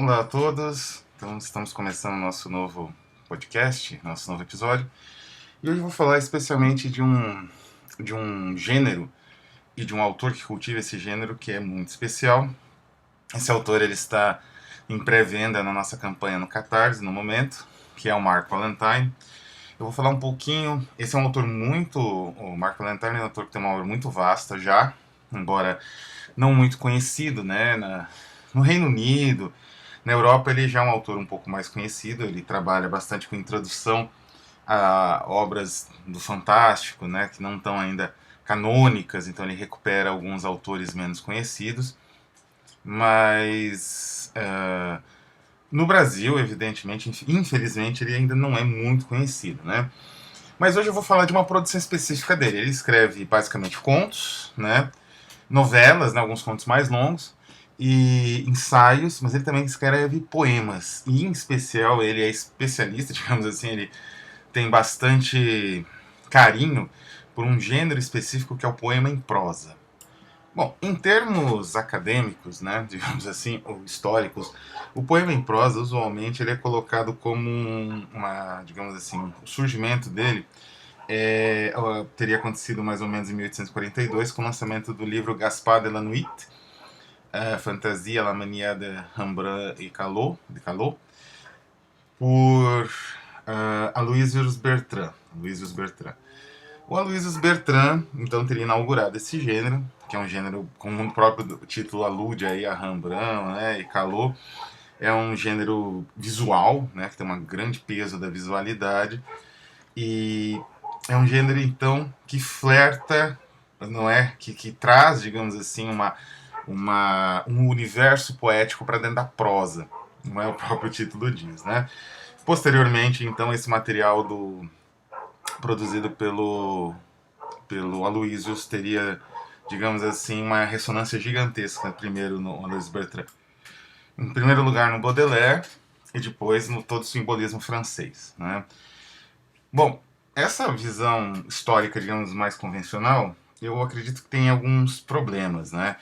Olá a todos, então estamos começando nosso novo podcast, nosso novo episódio, e hoje eu vou falar especialmente de um gênero e de um autor que cultiva esse gênero que é muito especial. Esse autor ele está em pré-venda na nossa campanha no Catarse no momento, que é o Mark Valentine. Eu vou falar um pouquinho, esse é um autor o Mark Valentine é um autor que tem uma obra muito vasta já, embora não muito conhecido, né, no Reino Unido. Na Europa ele já é um autor um pouco mais conhecido, ele trabalha bastante com introdução a obras do Fantástico, né, que não estão ainda canônicas, então ele recupera alguns autores menos conhecidos, mas no Brasil, evidentemente, infelizmente, ele ainda não é muito conhecido, né? Mas hoje eu vou falar de uma produção específica dele. Ele escreve basicamente contos, né, novelas, né, alguns contos mais longos, e ensaios, mas ele também escreve poemas. E em especial ele é especialista, digamos assim, ele tem bastante carinho por um gênero específico que é o poema em prosa. Bom, em termos acadêmicos, né, digamos assim, ou históricos, o poema em prosa usualmente ele é colocado como digamos assim, o surgimento dele teria acontecido mais ou menos em 1842 com o lançamento do livro Gaspard de la Nuit, Fantasia, la mania de Rembrandt e Callot, por Aloysius Bertrand. O Aloysius Bertrand, então, teria inaugurado esse gênero, que é um gênero, como o próprio título alude aí a Rembrandt, né, e Callot, é um gênero visual, né, que tem um grande peso da visualidade, e é um gênero, então, que flerta, não é, que traz, digamos assim, um universo poético para dentro da prosa, não é o próprio título diz, né? Posteriormente, então, esse material produzido pelo Aloysius teria, digamos assim, uma ressonância gigantesca, primeiro no Aloysius Bertrand. Em primeiro lugar no Baudelaire e depois no todo o simbolismo francês, né? Bom, essa visão histórica, digamos, mais convencional, eu acredito que tem alguns problemas, né?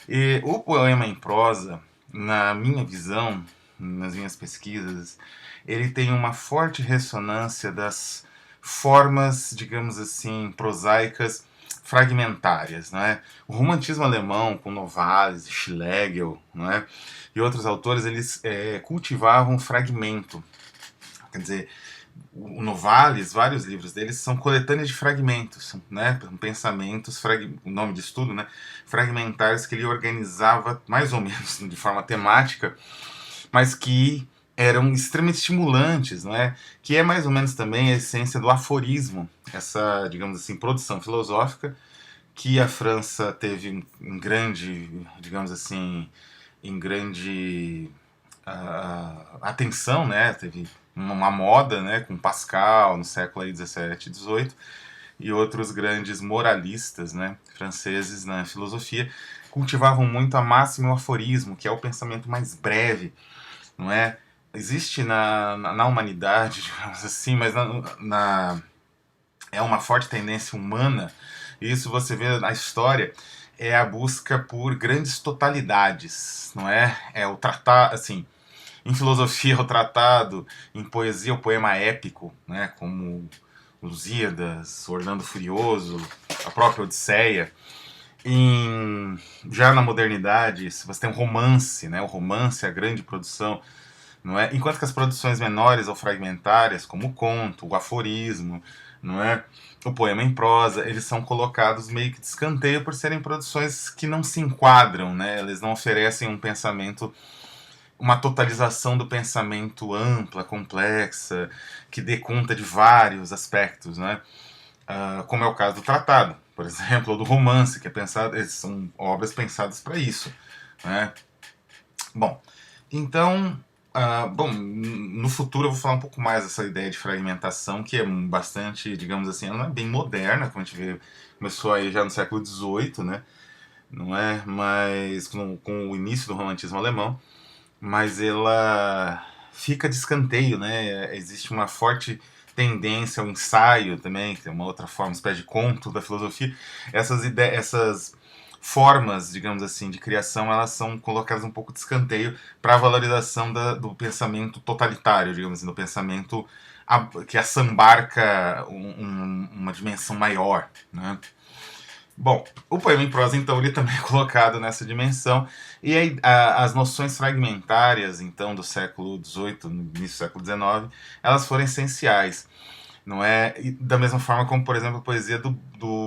E o poema em prosa, na minha visão, nas minhas pesquisas, ele tem uma forte ressonância das formas, digamos assim, prosaicas fragmentárias, né? O romantismo alemão, com Novalis, Schlegel, né, e outros autores, eles cultivavam fragmento. Quer dizer, o Novalis, vários livros deles são coletâneas de fragmentos, né? Pensamentos, o nome de estudo, né? Fragmentários que ele organizava mais ou menos de forma temática, mas que eram extremamente estimulantes, não é? Que é mais ou menos também a essência do aforismo, essa, digamos assim, produção filosófica que a França teve em grande, digamos assim, em grande atenção, né? Teve uma moda, né, com Pascal no século XVII e XVIII e outros grandes moralistas, né, franceses na filosofia cultivavam muito a máxima e o aforismo, que é o pensamento mais breve, não é? Existe na humanidade, digamos assim, mas é uma forte tendência humana, e isso você vê na história, é a busca por grandes totalidades, não é? É o tratar, assim, em filosofia o tratado, em poesia o poema épico, né, como Lusíadas, Orlando Furioso, a própria Odisseia. Já na modernidade, você tem o romance, né, o romance é a grande produção, não é? Enquanto que as produções menores ou fragmentárias, como o conto, o aforismo, não é? O poema em prosa, eles são colocados meio que de escanteio por serem produções que não se enquadram, né? Eles não oferecem um pensamento, uma totalização do pensamento ampla, complexa, que dê conta de vários aspectos, né? Como é o caso do tratado, por exemplo, ou do romance, que é pensado, são obras pensadas para isso, né? Bom, então, bom, no futuro eu vou falar um pouco mais dessa ideia de fragmentação, que é bastante, digamos assim, ela não é bem moderna, como a gente vê, começou aí já no século XVIII, né? Não é? Mas com o início do romantismo alemão, mas ela fica de escanteio, né? Existe uma forte tendência ao ensaio também, que é uma outra forma, uma espécie de conto da filosofia. Essas formas, digamos assim, de criação, elas são colocadas um pouco de escanteio para a valorização do pensamento totalitário, digamos assim, do pensamento que assambarca uma dimensão maior, né? Bom, o poema em prosa, então, ele também é colocado nessa dimensão, e aí, as noções fragmentárias, então, do século XVIII, no início do século XIX, elas foram essenciais, não é? E da mesma forma como, por exemplo, a poesia do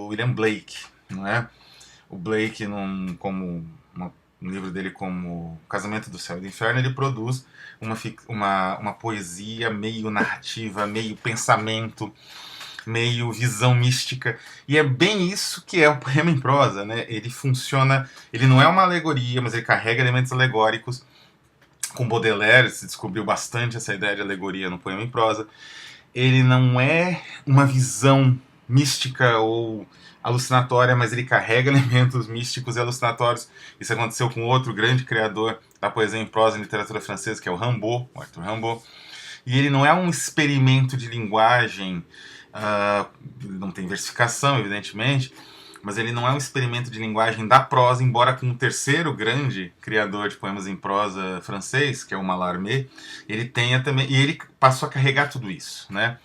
William Blake, não é? O Blake, no livro dele como Casamento do Céu e do Inferno, ele produz uma poesia meio narrativa, meio pensamento, meio visão mística, e é bem isso que é o poema em prosa, né? Ele funciona, ele não é uma alegoria, mas ele carrega elementos alegóricos. Com Baudelaire se descobriu bastante essa ideia de alegoria no poema em prosa. Ele não é uma visão mística ou alucinatória, mas ele carrega elementos místicos e alucinatórios. Isso aconteceu com outro grande criador da poesia em prosa e literatura francesa, que é o Rimbaud, o Arthur Rimbaud. E ele não é um experimento de linguagem, não tem versificação, evidentemente, mas ele não é um experimento de linguagem da prosa, embora com o terceiro grande criador de poemas em prosa francês, que é o Mallarmé, ele tenha também, e ele passou a carregar tudo isso, né?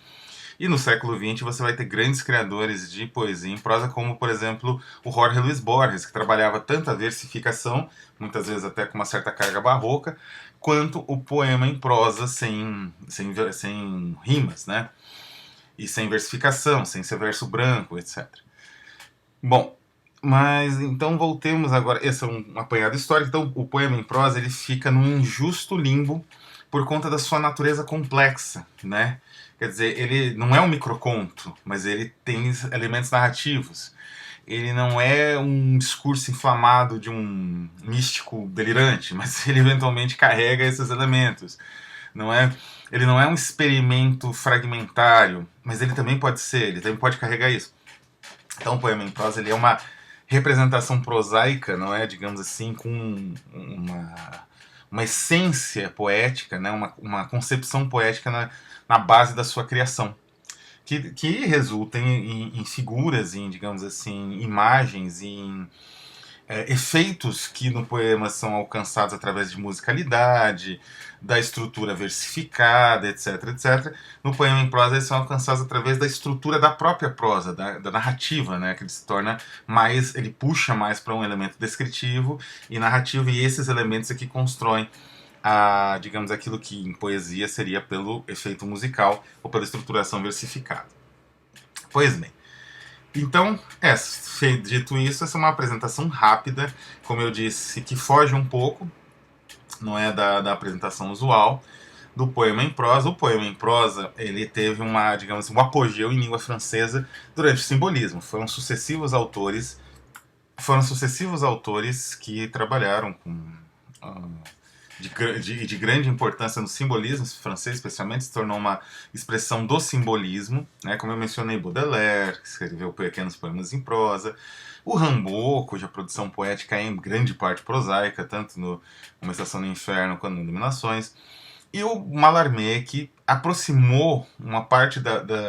E no século XX você vai ter grandes criadores de poesia em prosa, como, por exemplo, o Jorge Luis Borges, que trabalhava tanto a versificação, muitas vezes até com uma certa carga barroca, quanto o poema em prosa sem rimas, né? E sem versificação, sem ser verso branco, etc. Bom, mas então voltemos agora. Esse é um apanhado histórico. Então, o poema em prosa ele fica num injusto limbo por conta da sua natureza complexa, né? Quer dizer, ele não é um microconto, mas ele tem elementos narrativos. Ele não é um discurso inflamado de um místico delirante, mas ele eventualmente carrega esses elementos, não é? Ele não é um experimento fragmentário, mas ele também pode ser, ele também pode carregar isso. Então, o poema em prosa ele é uma representação prosaica, não é? Digamos assim, com uma essência poética, né? Uma concepção poética na base da sua criação, que resulta em figuras, em, digamos assim, imagens, em efeitos que no poema são alcançados através de musicalidade, da estrutura versificada, etc, etc. No poema em prosa eles são alcançados através da estrutura da própria prosa, da narrativa, né, que ele se torna mais, ele puxa mais para um elemento descritivo e narrativo, e esses elementos aqui constroem digamos, aquilo que em poesia seria pelo efeito musical ou pela estruturação versificada. Pois bem, então, dito isso, essa é uma apresentação rápida, como eu disse, que foge um pouco, não é da apresentação usual, do poema em prosa. O poema em prosa, ele teve digamos, um apogeu em língua francesa durante o simbolismo. Foram sucessivos autores que trabalharam com de grande importância no simbolismo francês, especialmente, se tornou uma expressão do simbolismo, né? Como eu mencionei, Baudelaire, que escreveu pequenos poemas em prosa, o Rimbaud, cuja produção poética é em grande parte prosaica, tanto no Uma Estação no Inferno quanto no Iluminações, e o Mallarmé, que aproximou uma parte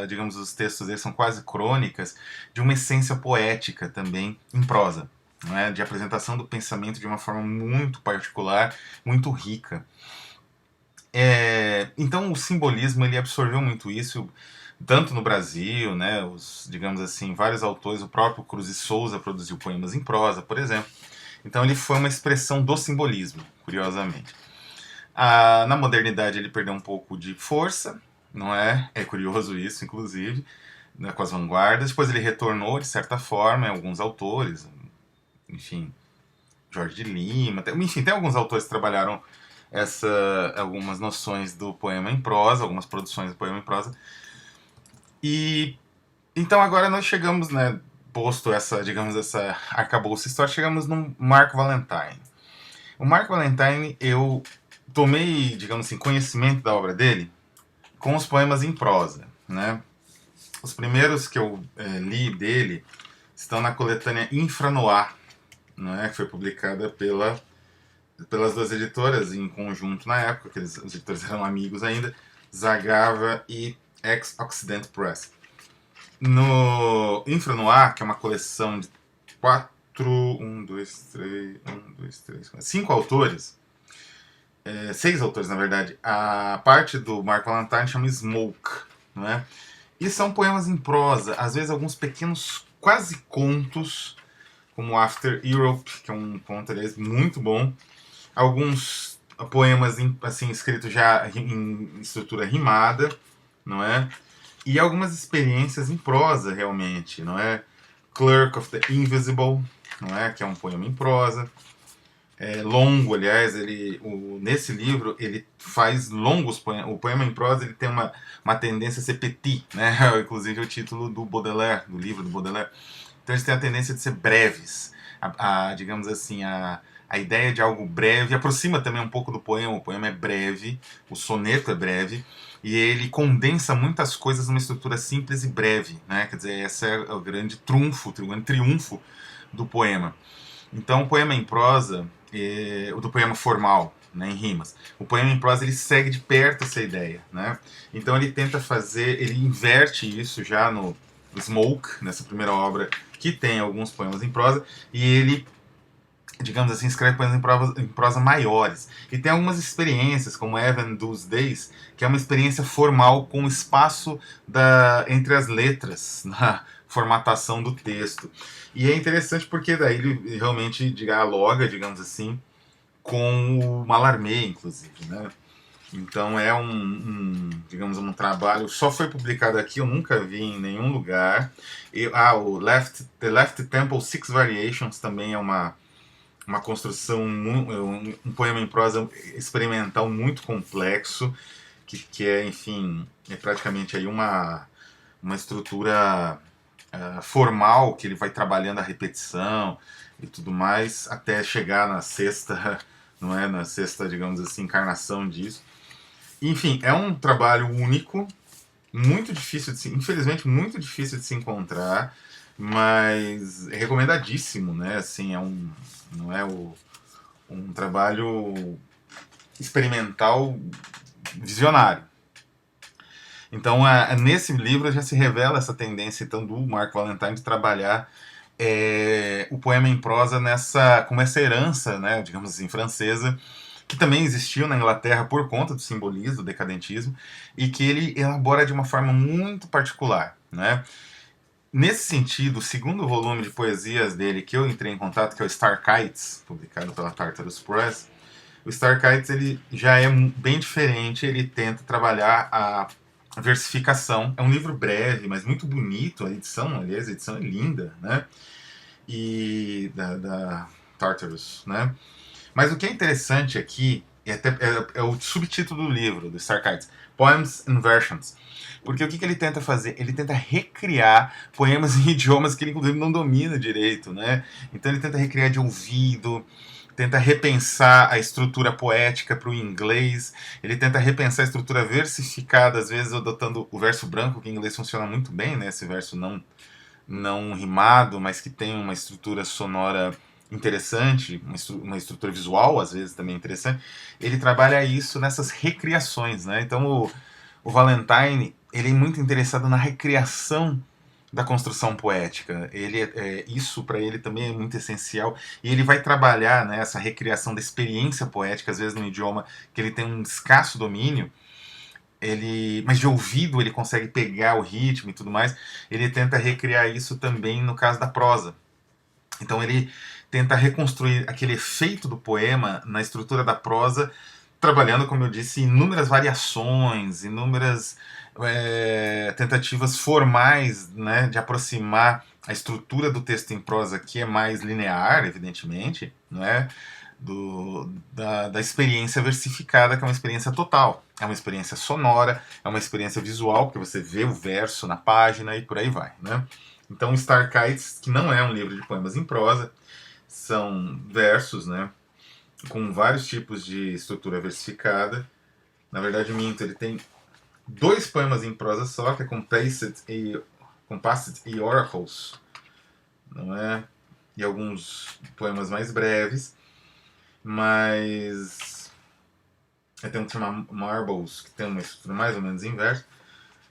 digamos, os textos dele são quase crônicas, de uma essência poética também em prosa, né, de apresentação do pensamento de uma forma muito particular, muito rica. Então o simbolismo ele absorveu muito isso, tanto no Brasil, né, digamos assim, vários autores, o próprio Cruz e Souza produziu poemas em prosa, por exemplo. Então ele foi uma expressão do simbolismo, curiosamente. Na modernidade ele perdeu um pouco de força, não é? É curioso isso, inclusive, né, com as vanguardas. Depois ele retornou, de certa forma, em alguns autores, enfim, Jorge de Lima, enfim, tem alguns autores que trabalharam algumas noções do poema em prosa, algumas produções do poema em prosa. E então agora nós chegamos, né, posto digamos, essa arcabouço histórico, chegamos no Mark Valentine. O Mark Valentine, eu tomei, digamos assim, conhecimento da obra dele com os poemas em prosa, né? Os primeiros que eu li dele estão na coletânea Infranoir, né, que foi publicada pelas duas editoras em conjunto na época, que os editores eram amigos ainda, Zagava e Ex-Occident Press. No Infranoir, que é uma coleção de 4 cinco autores, seis autores na verdade. A parte do Mark Valentine chama Smoke, não é? E são poemas em prosa, às vezes alguns pequenos quase contos, como After Europe, que é um conto, aliás, muito bom. Alguns poemas assim, escritos já em estrutura rimada, não é? E algumas experiências em prosa, realmente, não é? Clerk of the Invisible, não é? Que é um poema em prosa. Longo, aliás, nesse livro ele faz longos poemas. O poema em prosa ele tem uma tendência a ser petit, né? Inclusive o título do Baudelaire, do livro do Baudelaire. Então eles têm a tendência de ser breves. Digamos assim, a ideia de algo breve aproxima também um pouco do poema. O poema é breve, o soneto é breve, e ele condensa muitas coisas numa estrutura simples e breve, né? Quer dizer, esse é o grande trunfo, o grande triunfo do poema. Então, o poema em prosa, o do poema formal, né, em rimas. O poema em prosa ele segue de perto essa ideia, né? Então ele tenta fazer, ele inverte isso já no Smoke, nessa primeira obra que tem alguns poemas em prosa, e ele, digamos assim, escreve poemas em prosa maiores. E tem algumas experiências, como Evan Those Days, que é uma experiência formal com espaço entre as letras, na formatação do texto. E é interessante porque daí ele realmente dialoga, digamos assim, com o Mallarmé, inclusive, né? Então é digamos, um trabalho, só foi publicado aqui, eu nunca vi em nenhum lugar. The Left Temple Six Variations também é uma construção, um poema em prosa experimental muito complexo, que é, enfim, é praticamente aí uma estrutura formal, que ele vai trabalhando a repetição e tudo mais, até chegar na sexta, não é? Na sexta, digamos assim, encarnação disso. Enfim, é um trabalho único, muito difícil infelizmente, muito difícil de se encontrar, mas é recomendadíssimo, né? Assim, não é um trabalho experimental visionário. Então, nesse livro já se revela essa tendência então, do Mark Valentine de trabalhar o poema em prosa como essa herança, né, digamos assim, francesa, que também existiu na Inglaterra por conta do simbolismo, do decadentismo, e que ele elabora de uma forma muito particular, né? Nesse sentido, o segundo volume de poesias dele que eu entrei em contato, que é o Star Kites, publicado pela Tartarus Press, o Star Kites ele já é bem diferente, ele tenta trabalhar a versificação. É um livro breve, mas muito bonito, aliás, a edição é linda, né? E da Tartarus, né? Mas o que é interessante aqui é o subtítulo do livro, do Star Kites, Poems and Versions. Porque o que ele tenta fazer? Ele tenta recriar poemas em idiomas que ele, inclusive, não domina direito, né? Então ele tenta recriar de ouvido, tenta repensar a estrutura poética para o inglês, ele tenta repensar a estrutura versificada, às vezes adotando o verso branco, que em inglês funciona muito bem, né? Esse verso não rimado, mas que tem uma estrutura sonora interessante, uma estrutura visual, às vezes, também interessante. Ele trabalha isso nessas recriações, né? Então, o Valentine, ele é muito interessado na recriação da construção poética. Isso para ele também é muito essencial, e ele vai trabalhar, né, essa recriação da experiência poética, às vezes num idioma que ele tem um escasso domínio, mas de ouvido ele consegue pegar o ritmo e tudo mais. Ele tenta recriar isso também no caso da prosa. Então ele tenta reconstruir aquele efeito do poema na estrutura da prosa, trabalhando, como eu disse, inúmeras variações, inúmeras tentativas formais, né, de aproximar a estrutura do texto em prosa, que é mais linear, evidentemente, né, da experiência versificada, que é uma experiência total. É uma experiência sonora, é uma experiência visual, porque você vê o verso na página e por aí vai, né? Então, Star Kites, que não é um livro de poemas em prosa, são versos, né, com vários tipos de estrutura versificada. Na verdade, minto, ele tem 2 poemas em prosa só, que é Compassed e Oracles, não é? E alguns poemas mais breves, mas tem um que chama Marbles, que tem uma estrutura mais ou menos em verso,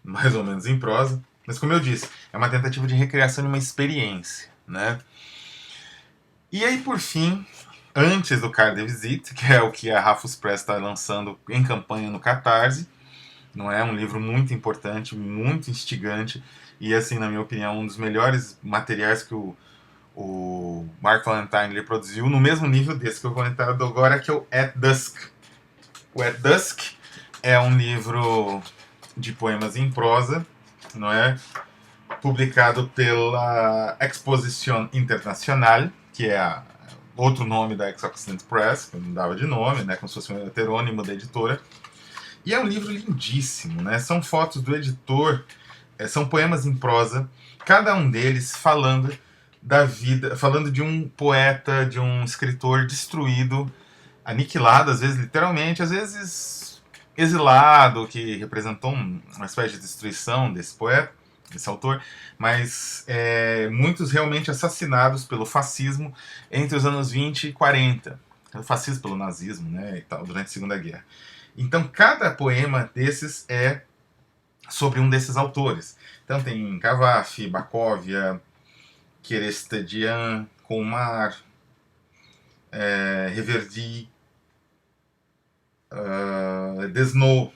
mais ou menos em prosa, mas como eu disse, é uma tentativa de recriação de uma experiência, né? E aí, por fim, antes do Card de Visite, que é o que a Rafus Press está lançando em campanha no Catarse, não é um livro muito importante, muito instigante, e assim, na minha opinião, um dos melhores materiais que o Mark Valentine ele produziu, no mesmo nível desse que eu vou entrar agora, que é o At Dusk. O At Dusk é um livro de poemas em prosa, não é? Publicado pela Exposition Internacional, que é outro nome da Ex-Occident Press, que não dava de nome, né, como se fosse um heterônimo da editora. E é um livro lindíssimo, né? São fotos do editor, são poemas em prosa, cada um deles falando da vida, falando de um poeta, de um escritor destruído, aniquilado, às vezes literalmente, às vezes exilado, que representou uma espécie de destruição desse poeta, desse autor, mas muitos realmente assassinados pelo fascismo entre os anos 20 e 40. O fascismo pelo nazismo, né, e tal, durante a Segunda Guerra. Então, cada poema desses é sobre um desses autores. Então, tem Cavafy, Bakovia, Kerestedian, Colmar, Reverdy, Desnaux,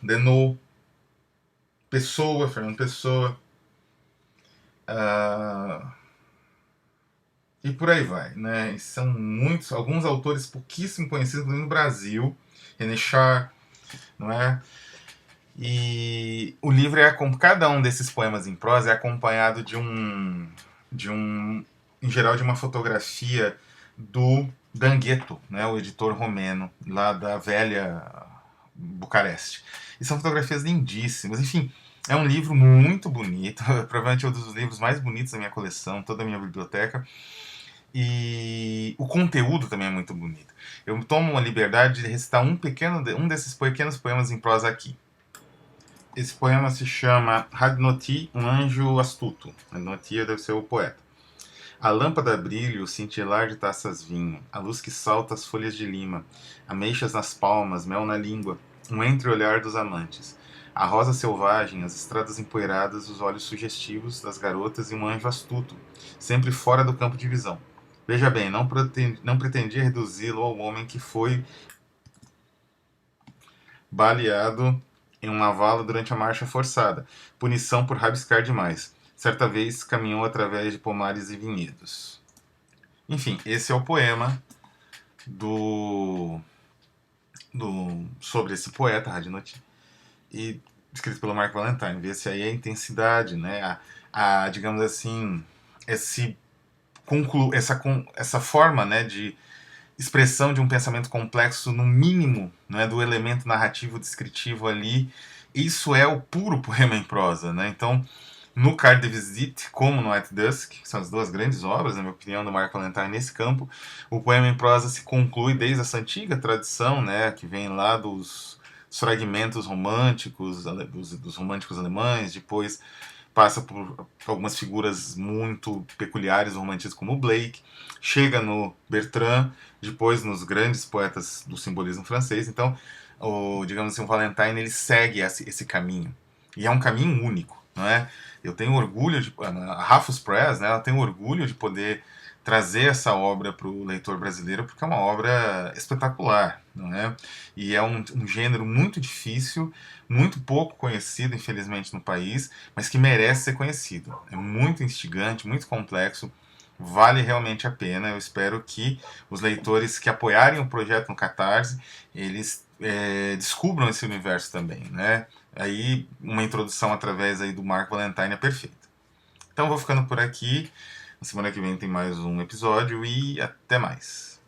Pessoa, Fernando Pessoa, e por aí vai, né? E são muitos, alguns autores pouquíssimo conhecidos no Brasil, René Char, não é? E o livro cada um desses poemas em prosa é acompanhado em geral, de uma fotografia do Dangueto, né, o editor romeno lá da velha Bucareste. E são fotografias lindíssimas. Enfim, é um livro muito bonito, provavelmente um dos livros mais bonitos da minha coleção, toda a minha biblioteca. E o conteúdo também é muito bonito. Eu tomo a liberdade de recitar um desses pequenos poemas em prosa aqui. Esse poema se chama Radnoti, um anjo astuto. Radnoti deve ser o poeta. A lâmpada brilha, o cintilar de taças vinho, a luz que salta as folhas de lima, ameixas nas palmas, mel na língua, um entreolhar dos amantes. A rosa selvagem, as estradas empoeiradas, os olhos sugestivos das garotas e um anjo astuto, sempre fora do campo de visão. Veja bem, não pretendia reduzi-lo ao homem que foi baleado em uma vala durante a marcha forçada, punição por rabiscar demais. Certa vez caminhou através de pomares e vinhedos. Enfim, esse é o poema sobre esse poeta, Radnoti, e escrito pelo Mark Valentine. Vê-se aí a intensidade, né? Digamos assim, essa forma, né, de expressão de um pensamento complexo no mínimo, né, do elemento narrativo descritivo ali. Isso é o puro poema em prosa, né? Então, no Card de Visite, como no At Dusk, que são as duas grandes obras, na minha opinião, do Mark Valentine nesse campo, o poema em prosa se conclui desde essa antiga tradição, né, que vem lá dos fragmentos românticos, dos românticos alemães, depois passa por algumas figuras muito peculiares do romantismo, como o Blake, chega no Bertrand, depois nos grandes poetas do simbolismo francês. Então, digamos assim, o Valentine ele segue esse caminho. E é um caminho único, não é? Eu tenho orgulho a Rafus Press, né, ela tem orgulho de poder trazer essa obra para o leitor brasileiro, porque é uma obra espetacular, não é? E é um gênero muito difícil, muito pouco conhecido, infelizmente, no país, mas que merece ser conhecido. É muito instigante, muito complexo, vale realmente a pena. Eu espero que os leitores que apoiarem o projeto no Catarse, eles descubram esse universo também, né? Aí uma introdução através aí do Mark Valentine é perfeita. Então vou ficando por aqui. Na semana que vem tem mais um episódio e até mais.